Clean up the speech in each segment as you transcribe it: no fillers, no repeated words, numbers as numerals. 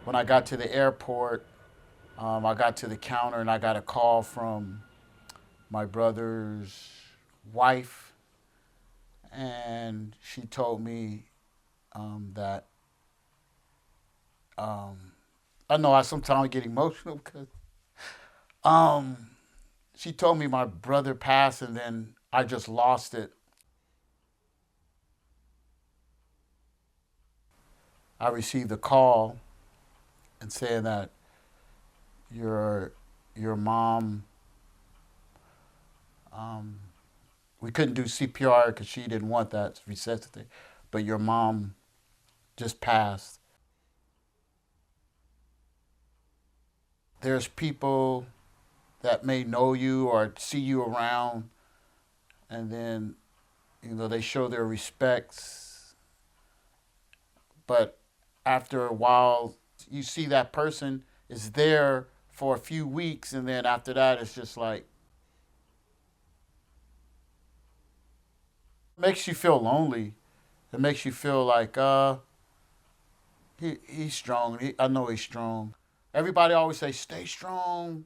When I got to the airport, I got to the counter and I got a call from my brother's wife, and she told me that I know I sometimes get emotional because um, she told me my brother passed, and then I just lost it. I received a call and saying that your your mom, um, we couldn't do CPR because she didn't want that resuscitate, but your mom just passed. There's people that may know you or see you around, and then they show their respects, but after a while, you see that person is there for a few weeks, and then after that, it's just like it makes you feel lonely. It makes you feel like he's strong. I know he's strong. Everybody always say stay strong,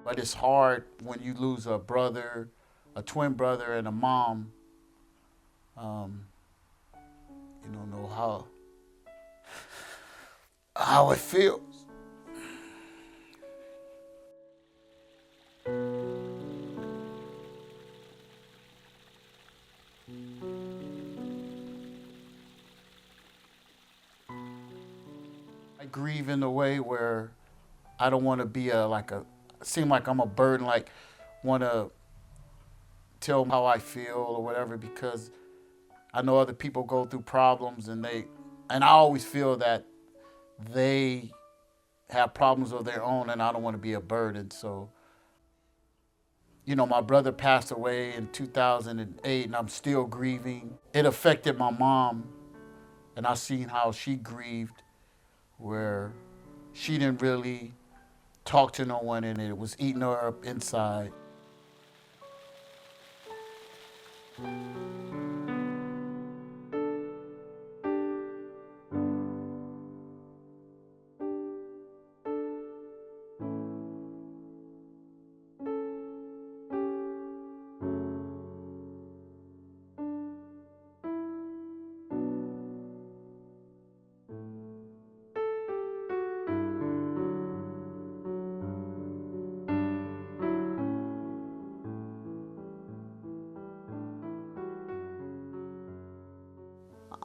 but it's hard when you lose a brother, a twin brother, and a mom. Um, you don't know how it feels. I grieve in a way where I don't want to be seem like I'm a burden, like want to tell how I feel or whatever, because I know other people go through problems, and I always feel that they have problems of their own, and I don't want to be a burden. So, my brother passed away in 2008, and I'm still grieving. It affected my mom, and I seen how she grieved, where she didn't really talk to no one, and it was eating her up inside.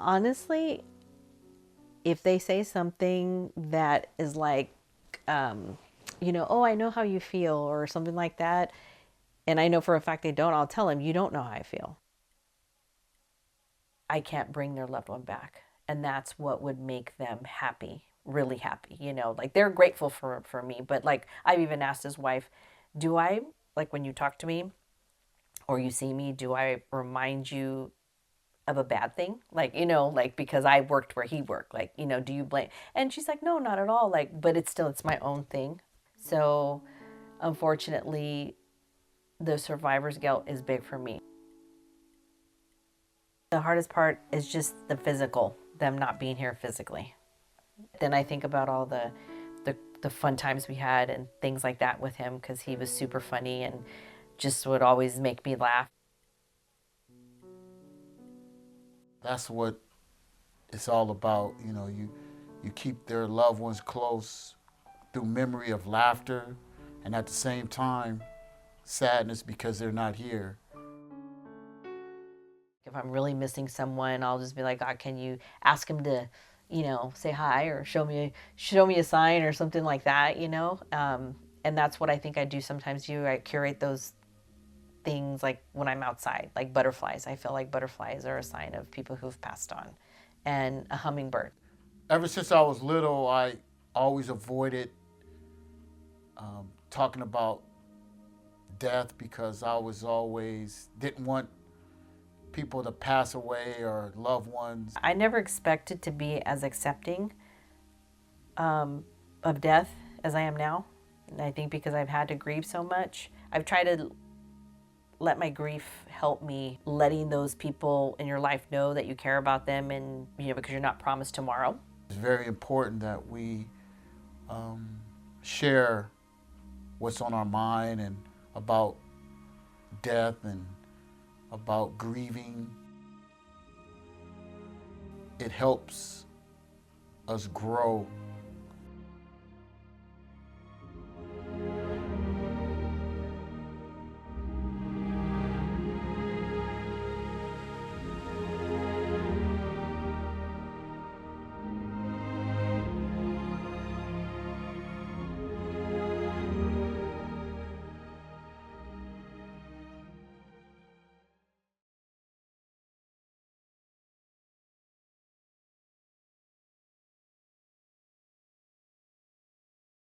Honestly, if they say something that is like, um, oh, I know how you feel, or something like that, and I know for a fact they don't, I'll tell them, you don't know how I feel. I can't bring their loved one back. And that's what would make them happy, really happy. Like they're grateful for me. But like I've even asked his wife, do I, like when you talk to me or you see me, do I remind you of a bad thing? Like, like because I worked where he worked, like, do you blame? And she's like, no, not at all. Like, but it's my own thing. So unfortunately, the survivor's guilt is big for me. The hardest part is just the physical, them not being here physically. Then I think about all the fun times we had and things like that with him, because he was super funny and just would always make me laugh. That's what it's all about. You keep their loved ones close through memory of laughter, and at the same time, sadness because they're not here. If I'm really missing someone, I'll just be like, God, can you ask him to, say hi or show me a sign or something like that. And that's what I think I do sometimes. I curate those things, like when I'm outside, like butterflies. I feel like butterflies are a sign of people who've passed on, and a hummingbird. Ever since I was little, I always avoided talking about death because I was always didn't want people to pass away or loved ones. I never expected to be as accepting of death as I am now. And I think because I've had to grieve so much, I've tried to let my grief help me, letting those people in your life know that you care about them, and because you're not promised tomorrow. It's very important that we share what's on our mind and about death and about grieving. It helps us grow